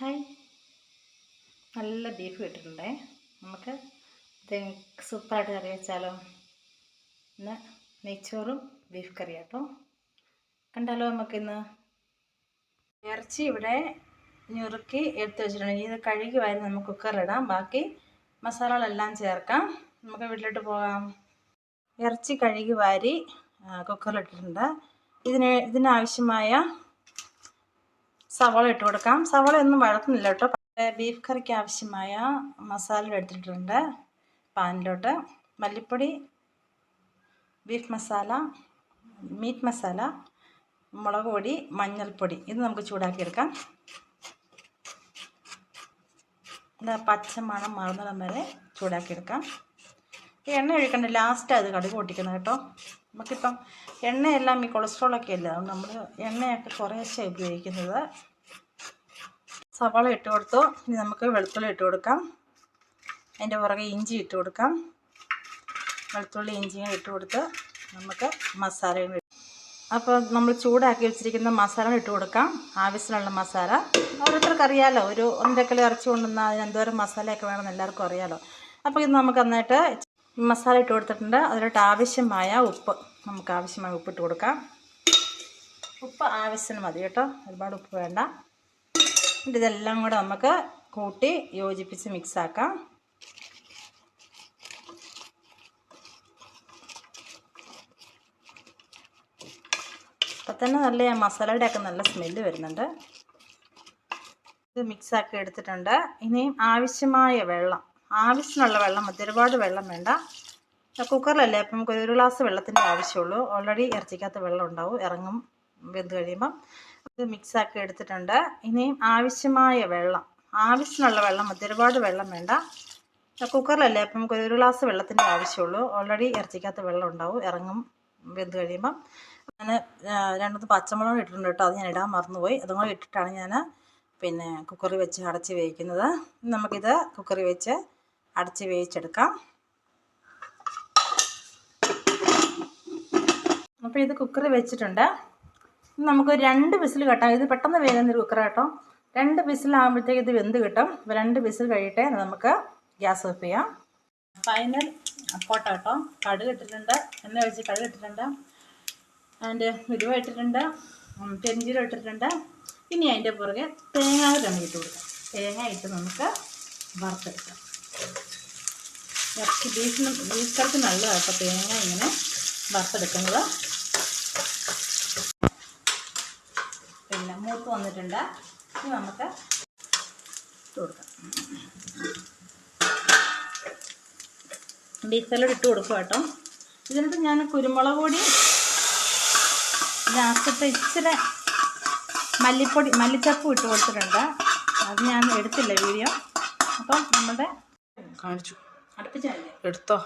Hi, നല്ല beef കിട്ടിയിട്ടുണ്ടേ. നമുക്ക് ഇത് സൂപ്പറായിട്ട് കറി വെച്ചാലോ. ഇന്ന് നെയ്ച്ചോറും ബീഫ് കറി കേട്ടോ. കണ്ടാലോ നമുക്കിന്ന്. ഇറച്ചി ഇവിടെ ഞുറുക്കി എടുത്ത് വെച്ചിട്ടുണ്ട്. ഇത് കഴുകി വാരി നമുക്ക് കുക്കറിലിടാം. ബാക്കി മസാലകളെല്ലാം ചേർക്കാം. നമുക്ക് വീട്ടിലോട്ട് പോകാം. ഇറച്ചി കഴുകി വാരി കുക്കറിലിട്ടിട്ടുണ്ട്. ഇതിനാവശ്യമായ സവാള ഇട്ട് കൊടുക്കാം. സവാള ഒന്നും വഴക്കുന്നില്ല കേട്ടോ. ബീഫ് കറിക്ക് ആവശ്യമായ മസാല എടുത്തിട്ടുണ്ട്. പാനിലോട്ട് മല്ലിപ്പൊടി, ബീഫ് മസാല, മീറ്റ് മസാല, മുളക് പൊടി, മഞ്ഞൾപ്പൊടി ഇത് നമുക്ക് ചൂടാക്കിയെടുക്കാം. പച്ച മണം മാറുന്നിടം വരെ ചൂടാക്കിയെടുക്കാം. എണ്ണ ഒഴിക്കണ്ട, ലാസ്റ്റ് അത് കടുക് പൊട്ടിക്കുന്നത് കേട്ടോ. നമുക്കിപ്പം എണ്ണയെല്ലാം ഈ കൊളസ്ട്രോളൊക്കെ അല്ലേ, അതുകൊണ്ട് നമ്മൾ എണ്ണയൊക്കെ കുറേശ്ശെ ഉപയോഗിക്കുന്നത്. സവാള ഇട്ട് കൊടുത്തു. ഇനി നമുക്ക് വെളുത്തുള്ളി ഇട്ട് കൊടുക്കാം. അതിൻ്റെ പുറകെ ഇഞ്ചി ഇട്ട് കൊടുക്കാം. വെളുത്തുള്ളി ഇഞ്ചിയും ഇട്ട് കൊടുത്ത് നമുക്ക് മസാലയും അപ്പോൾ നമ്മൾ ചൂടാക്കി വെച്ചിരിക്കുന്ന മസാല ഇട്ട് കൊടുക്കാം. ആവശ്യമുള്ള മസാല ഓരോരുത്തർക്ക് അറിയാമല്ലോ. ഒരു 1 കിലോ ഇറച്ചി കൊണ്ടുവന്നാൽ അതിന് എന്തോരം മസാലയൊക്കെ വേണമെന്ന് എല്ലാവർക്കും അറിയാമല്ലോ. അപ്പോൾ ഇത് നമുക്ക് നന്നായിട്ട് മസാല ഇട്ട് കൊടുത്തിട്ടുണ്ട്. അതിലോട്ട് ആവശ്യമായ ഉപ്പ്, നമുക്ക് ആവശ്യമായ ഉപ്പിട്ട് കൊടുക്കാം. ഉപ്പ് ആവശ്യത്തിന് മതി കേട്ടോ, ഒരുപാട് ഉപ്പ് വേണ്ട. ഇതെല്ലാം കൂടെ നമുക്ക് കൂട്ടി യോജിപ്പിച്ച് മിക്സാക്കാം. അപ്പം തന്നെ നല്ല മസാലയുടെ ഒക്കെ നല്ല സ്മെല്ല് വരുന്നുണ്ട്. ഇത് മിക്സാക്കി എടുത്തിട്ടുണ്ട്. ഇനിയും ആവശ്യമായ വെള്ളം, ആവശ്യമുള്ള വെള്ളം മതി, ഒരുപാട് വെള്ളം വേണ്ട. കുക്കറിലല്ലേ, അപ്പം നമുക്ക് 1 ഗ്ലാസ് വെള്ളത്തിൻ്റെ ആവശ്യമുള്ളൂ. ഓൾറെഡി ഇറച്ചിക്കകത്ത് വെള്ളം ഉണ്ടാവും, ഇറങ്ങും വെന്ത് കഴിയുമ്പം. ഇത് മിക്സാക്കി എടുത്തിട്ടുണ്ട്. ഇനിയും ആവശ്യമായ വെള്ളം, ആവശ്യമുള്ള വെള്ളം മതി, ഒരുപാട് വെള്ളം വേണ്ട. കുക്കറിലല്ലേ, അപ്പം നമുക്ക് 1 ഗ്ലാസ് വെള്ളത്തിൻ്റെ ആവശ്യമുള്ളൂ. ഓൾറെഡി ഇറച്ചിക്കകത്ത് വെള്ളം ഉണ്ടാവും, ഇറങ്ങും വെന്ത് കഴിയുമ്പം. ഞാൻ 2 പച്ചമുളക് ഇട്ടിട്ടുണ്ട് കേട്ടോ, അത് ഞാൻ ഇടാൻ മറന്നുപോയി. അതും കൂടെ ഇട്ടിട്ടാണ് ഞാൻ കുക്കറിൽ വെച്ച് അടച്ച് വേവിക്കുന്നത്. നമുക്കിത് കുക്കറിൽ വെച്ച് അടച്ച് വേവിച്ചെടുക്കാം. അപ്പോൾ ഇത് കുക്കറിൽ വെച്ചിട്ടുണ്ട്. നമുക്ക് 2 വിസിൽ കേട്ടാൽ ഇത് പെട്ടെന്ന് വേഗം കുക്കർ കേട്ടോ. 2 വിസിലാകുമ്പോഴത്തേക്ക് ഇത് വെന്ത് കിട്ടും. 2 വിസിൽ കഴിയട്ടെ, നമുക്ക് ഗ്യാസ് ഓഫ് ചെയ്യാം. ഫൈനൽ പോട്ട കേട്ടോ. കടുക് ഇട്ടിട്ടുണ്ട്, എണ്ണ ഒഴിച്ച് കടുക് ഇട്ടിട്ടുണ്ട്, അതിൻ്റെ ഉലുവ ഇട്ടിട്ടുണ്ട്, പെരിഞ്ചീരകം ഇട്ടിട്ടുണ്ട്. ഇനി അതിൻ്റെ പുറകെ തേങ്ങ തന്നെ ഇട്ട് കൊടുക്കാം. തേങ്ങ ഇട്ട് നമുക്ക് വറുത്തെടുക്കാം. ഇറച്ചി ബീഫ് കറിക്ക് നല്ലതാണ് കേട്ടോ തേങ്ങ ഇങ്ങനെ വറുത്തെടുക്കുന്നത്. പിന്നെ മൂത്ത് വന്നിട്ടുണ്ട്. ഇനി നമുക്ക് ഇട്ട് കൊടുക്കാം. ബീഫ് കറിയോട് ഇട്ട് കൊടുക്കുക കേട്ടോ. ഇതിനകത്ത് ഞാൻ കുരുമുളക് പൊടി, ലാസ്റ്റത്തെ ഇച്ചിരി മല്ലിച്ചപ്പും ഇട്ട് കൊടുത്തിട്ടുണ്ട്. അത് ഞാൻ എടുത്തില്ല വീഡിയോ. അപ്പം നമ്മളുടെ കാണിച്ചു അടുപ്പിച്ചല്ലേ എടുത്തോ.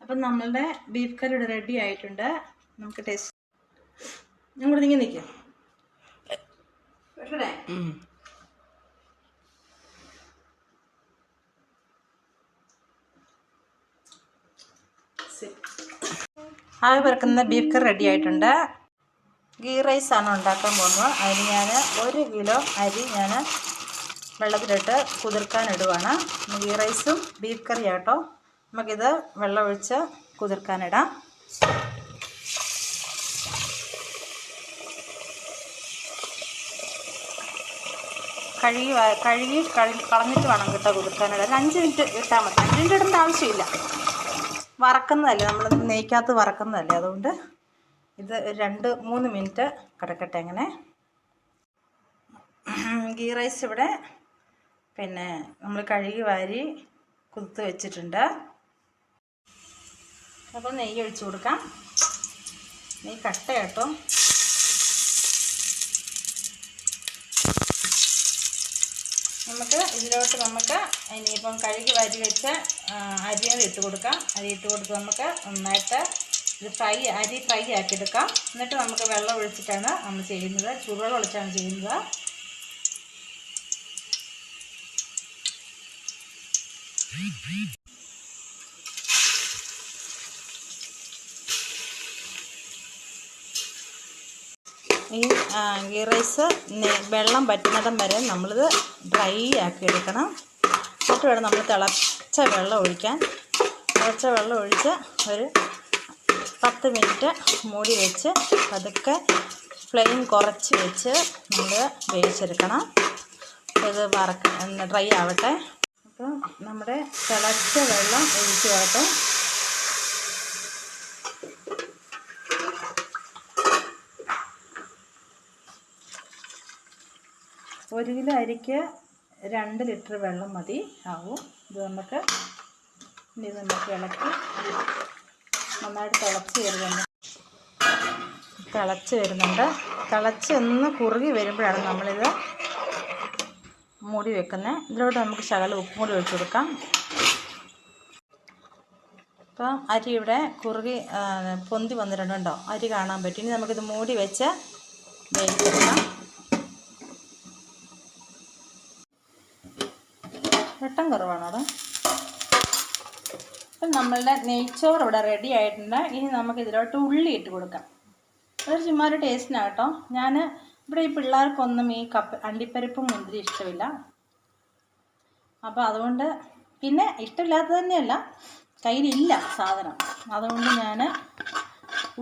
അപ്പം നമ്മളുടെ ബീഫ് കറി ഇവിടെ റെഡി ആയിട്ടുണ്ട്. നമുക്ക് ടേസ്റ്റ് ഞങ്ങൾ നീങ്ങി നിൽക്കാം. ആവി പറക്കുന്ന ബീഫ് കറി റെഡി ആയിട്ടുണ്ട്. ഗീ റൈസാണ് ഉണ്ടാക്കാൻ പോകുന്നത്. അതിന് ഞാൻ 1 കിലോ അരി ഞാൻ വെള്ളത്തിലിട്ട് കുതിർക്കാനിടുവാണ്. ഗീ റൈസും ബീഫ് കറി ആട്ടോ. നമുക്കിത് വെള്ളമൊഴിച്ച് കുതിർക്കാനിടാം. കഴുകി കളഞ്ഞിട്ട് വേണം കേട്ടോ കുതിർക്കാനിടാൻ. 5 മിനിറ്റ് ഇട്ടാൽ മതി. 5 മിനിറ്റ് ഇടേണ്ട ആവശ്യമില്ല. വറക്കുന്നതല്ലേ, നമ്മൾ നെയ്ക്കകത്ത് വറക്കുന്നതല്ലേ, അതുകൊണ്ട് ഇത് 2-3 മിനിറ്റ് കിടക്കട്ടെ. അങ്ങനെ ഗീ റൈസ് ഇവിടെ നമ്മൾ കഴുകി വാരി കുതിർത്ത് വെച്ചിട്ടുണ്ട്. അപ്പോൾ നെയ്യ് ഒഴിച്ച് കൊടുക്കാം. നെയ്യ് കട്ട കേട്ടോ. നമുക്ക് ഇതിലോട്ട് ഇനിയിപ്പം കഴുകി വാരി വെച്ച അരികൾ ഇട്ട് കൊടുക്കാം. അരി ഇട്ട് കൊടുത്ത് നമുക്ക് നന്നായിട്ട് ഇത് അരി ഫ്രൈ ആക്കിയെടുക്കാം. എന്നിട്ട് നമുക്ക് വെള്ളം ഒഴിച്ചിട്ടാണ് നമ്മൾ ചെയ്യുന്നത്, ചൂടുവെള്ളം ഒഴിച്ചാണ് ചെയ്യുന്നത്. ഈ ഗീ റൈസ് വെള്ളം വറ്റുന്നിടം വരെ നമ്മളിത് ഡ്രൈ ആക്കി എടുക്കണം. എന്നിട്ട് വേണം നമ്മൾ തിളച്ച വെള്ളം ഒഴിക്കാൻ. തിളച്ച വെള്ളം ഒഴിച്ച് ഒരു 10 മിനിറ്റ് മൂടി വെച്ച് പതുക്കെ ഫ്ലെയിം കുറച്ച് വെച്ച് നമ്മൾ വേവിച്ചെടുക്കണം. ഇത് ഡ്രൈ ആവട്ടെ. അപ്പോൾ നമ്മുടെ തിളച്ച വെള്ളം ഒഴിച്ച് വരട്ടെ. ഒരു കിലോ അരിക്ക് 2 ലിറ്റർ വെള്ളം മതി ആവും. ഇത് നമുക്ക് ഇളക്കി നന്നായിട്ട് തിളച്ച് വരുന്നുണ്ട്. തിളച്ച് ഒന്ന് കുറുകി വരുമ്പോഴാണ് നമ്മളിത് മൂടി വെക്കുന്നത്. ഇതിലോട്ട് നമുക്ക് ശകലം ഉപ്പും കൂടി ഒഴിച്ച് കൊടുക്കാം. ഇപ്പം അരി ഇവിടെ കുറുകി പൊന്തി വന്നിട്ടുണ്ടോ? അരി കാണാൻ പറ്റും. ഇനി നമുക്കിത് മൂടി വെച്ച് വേവിച്ചെടുക്കാം. വെട്ടം കുറവാണ് അവിടെ. അപ്പം നമ്മളുടെ നെയ്ച്ചോറ് ഇവിടെ റെഡി ആയിട്ടുണ്ട്. ഇനി നമുക്ക് ഇതിലോട്ട് ഉള്ളി ഇട്ട് കൊടുക്കാം. അതൊരു ചുമ്മാ ഒരു ടേസ്റ്റിനാണ് കേട്ടോ. ഞാൻ ഇവിടെ ഈ പിള്ളേർക്കൊന്നും ഈ അണ്ടിപ്പരിപ്പും മുന്തിരി ഇഷ്ടമില്ല. അപ്പോൾ അതുകൊണ്ട്, പിന്നെ ഇഷ്ടമില്ലാത്തത് തന്നെയല്ല, കയ്യിലില്ല സാധനം. അതുകൊണ്ട് ഞാൻ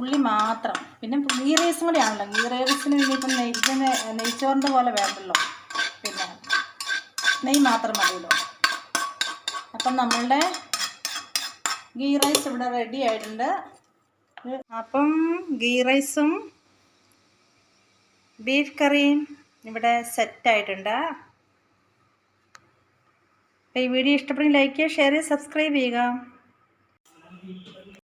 ഉള്ളി മാത്രം. പിന്നെ ഗീ റൈസും കൂടി ആണല്ലോ. ഗീ റൈസിന് ഇനിയിപ്പം നെയ്ച്ചോറിൻ്റെ പോലെ വേണ്ടല്ലോ, പിന്നെ നെയ്യ് മാത്രം മതിയല്ലോ. അപ്പം നമ്മളുടെ ഗീ റൈസ് ഇവിടെ റെഡി ആയിട്ടുണ്ട്. അപ്പം ഗീ റൈസും ബീഫ് കറിയും ഇവിടെ സെറ്റായിട്ടുണ്ട്. അപ്പോൾ ഈ വീഡിയോ ഇഷ്ടപ്പെടുമെങ്കിൽ ലൈക്ക് ചെയ്യുക, ഷെയർ ചെയ്യുക, സബ്സ്ക്രൈബ് ചെയ്യുക.